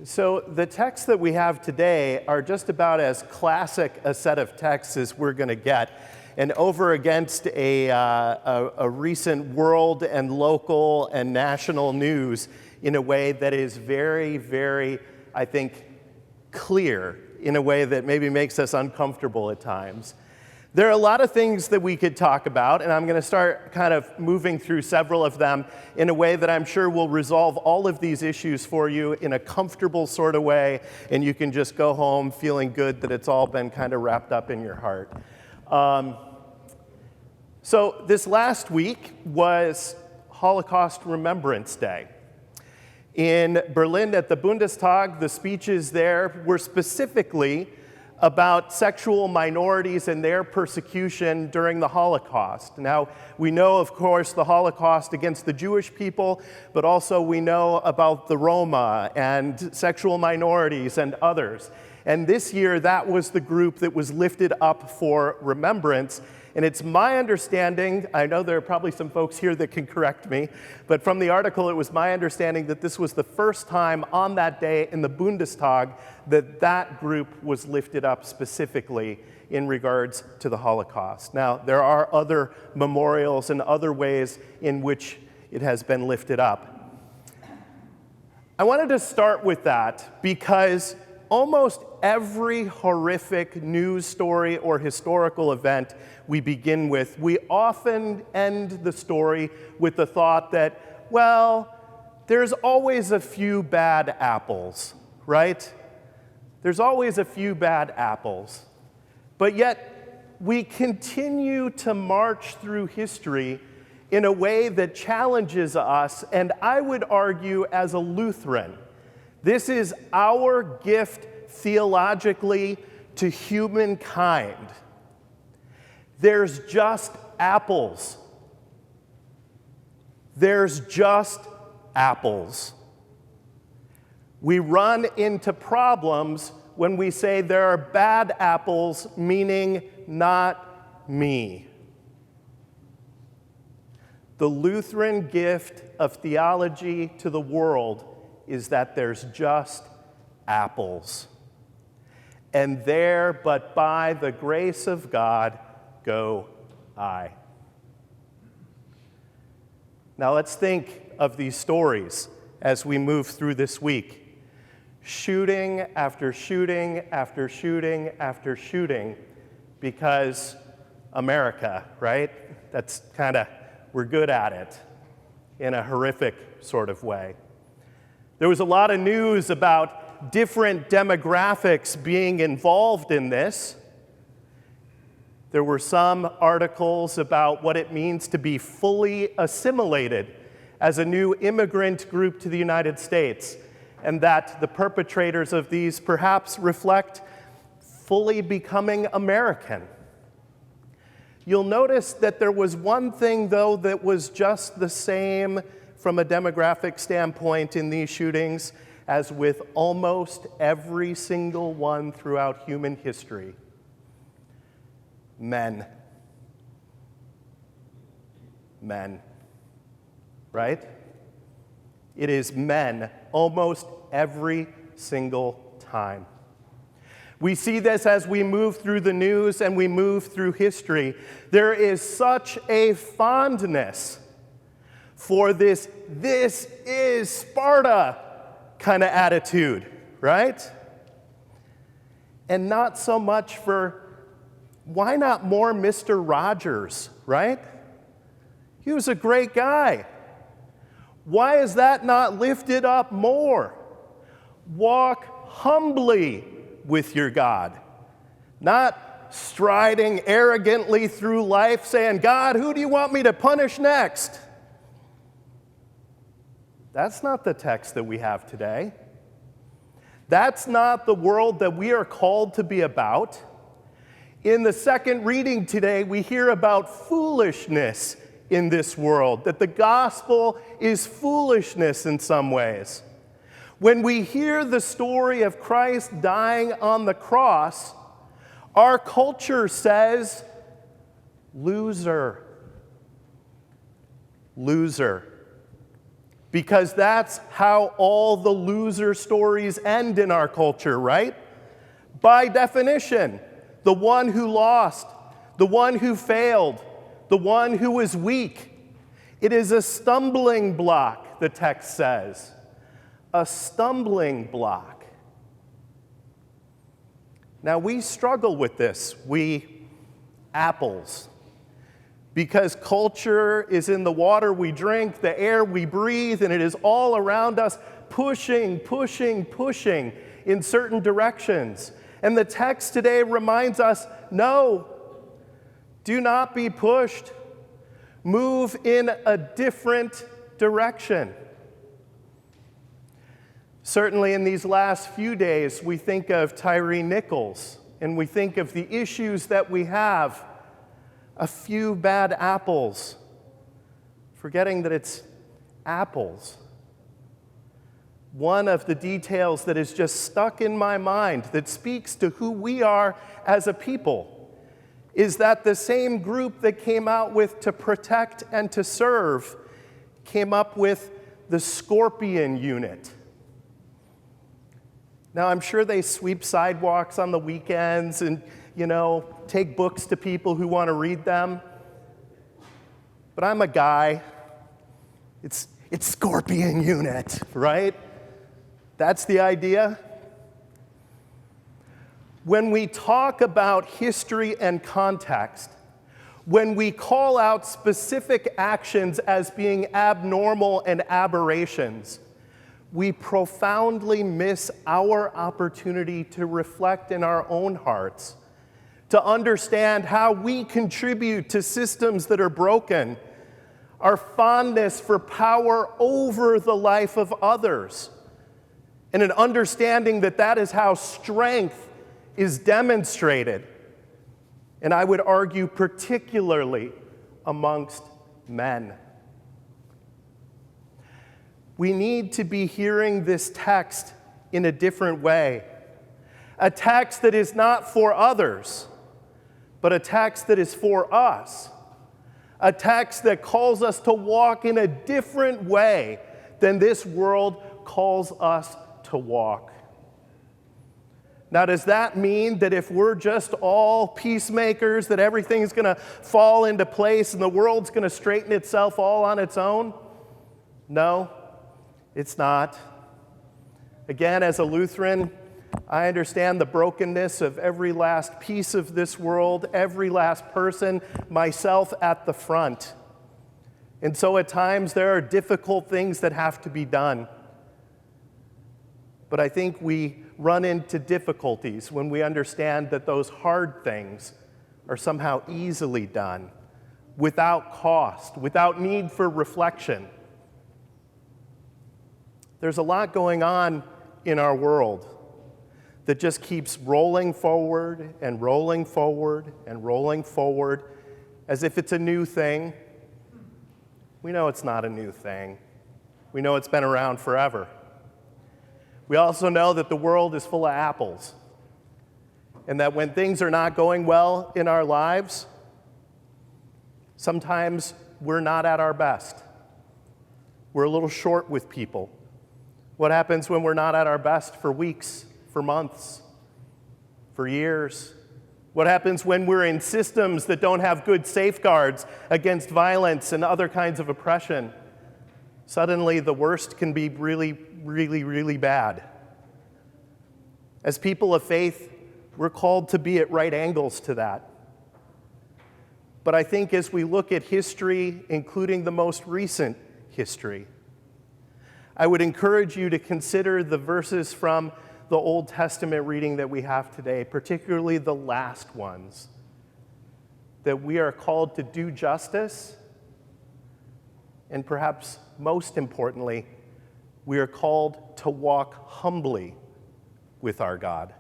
So the texts that we have today are just about as classic a set of texts as we're going to get. And over against a recent world and local and national news in a way that is very, very, I think, clear, in a way that maybe makes us uncomfortable at times. There are a lot of things that we could talk about, and I'm going to start kind of moving through several of them in a way that I'm sure will resolve all of these issues for you in a comfortable sort of way, and you can just go home feeling good that it's all been kind of wrapped up in your heart. So this last week was Holocaust Remembrance Day. In Berlin at the Bundestag, the speeches there were specifically about sexual minorities and their persecution during the Holocaust. Now, we know, of course, the Holocaust against the Jewish people, but also we know about the Roma and sexual minorities and others. And this year, that was the group that was lifted up for remembrance. And it's my understanding, I know there are probably some folks here that can correct me, but from the article, it was my understanding that this was the first time on that day in the Bundestag that that group was lifted up specifically in regards to the Holocaust. Now, there are other memorials and other ways in which it has been lifted up. I wanted to start with that because almost every horrific news story or historical event we begin with, we often end the story with the thought that, well, there's always a few bad apples, right? There's always a few bad apples. But yet, we continue to march through history in a way that challenges us, and I would argue as a Lutheran, this is our gift theologically to humankind. There's just apples. There's just apples. We run into problems when we say there are bad apples, meaning not me. The Lutheran gift of theology to the world is that there's just apples. And there, but by the grace of God, go I. Now let's think of these stories as we move through this week. Shooting after shooting after shooting after shooting because America, right? That's kind of, we're good at it in a horrific sort of way. There was a lot of news about different demographics being involved in this. There were some articles about what it means to be fully assimilated as a new immigrant group to the United States, and that the perpetrators of these perhaps reflect fully becoming American. You'll notice that there was one thing, though, that was just the same from a demographic standpoint in these shootings as with almost every single one throughout human history. Men. Men. Right? It is men almost every single time. We see this as we move through the news and we move through history. There is such a fondness for this is Sparta kind of attitude, right? And not so much for, why not more Mr. Rogers, right? He was a great guy. Why is that not lifted up more? Walk humbly with your God, not striding arrogantly through life saying, God, who do you want me to punish next? That's not the text that we have today. That's not the world that we are called to be about. In the second reading today, we hear about foolishness in this world, that the gospel is foolishness in some ways. When we hear the story of Christ dying on the cross, our culture says, loser. Loser. because that's how all the loser stories end in our culture, right? By definition, the one who lost, the one who failed, the one who was weak. It is a stumbling block, the text says. A stumbling block. Now, we struggle with this, we apples, because culture is in the water we drink, the air we breathe, and it is all around us, pushing in certain directions. And the text today reminds us, no, do not be pushed. Move in a different direction. Certainly in these last few days, we think of Tyree Nichols, and we think of the issues that we have. A few bad apples, forgetting that it's apples. One of the details that is just stuck in my mind that speaks to who we are as a people is that the same group that came out with to protect and to serve came up with the Scorpion Unit. Now, I'm sure they sweep sidewalks on the weekends and, take books to people who want to read them. But I'm a guy. It's Scorpion Unit, right? That's the idea. When we talk about history and context, when we call out specific actions as being abnormal and aberrations, we profoundly miss our opportunity to reflect in our own hearts, to understand how we contribute to systems that are broken, our fondness for power over the life of others, and an understanding that that is how strength is demonstrated, and I would argue particularly amongst men. We need to be hearing this text in a different way. A text that is not for others, but a text that is for us. A text that calls us to walk in a different way than this world calls us to walk. Now, does that mean that if we're just all peacemakers, that everything's going to fall into place and the world's going to straighten itself all on its own? No, it's not. Again, as a Lutheran, I understand the brokenness of every last piece of this world, every last person, myself at the front. And so at times there are difficult things that have to be done. But I think we run into difficulties when we understand that those hard things are somehow easily done, without cost, without need for reflection. There's a lot going on in our world that just keeps rolling forward and rolling forward and rolling forward as if it's a new thing. We know it's not a new thing. We know it's been around forever. We also know that the world is full of apples, and that when things are not going well in our lives, sometimes we're not at our best. We're a little short with people. What happens when we're not at our best for weeks, for months, for years? What happens when we're in systems that don't have good safeguards against violence and other kinds of oppression? Suddenly, the worst can be really, really, really bad. As people of faith, we're called to be at right angles to that. But I think as we look at history, including the most recent history, I would encourage you to consider the verses from the Old Testament reading that we have today, particularly the last ones, that we are called to do justice, and perhaps most importantly, we are called to walk humbly with our God.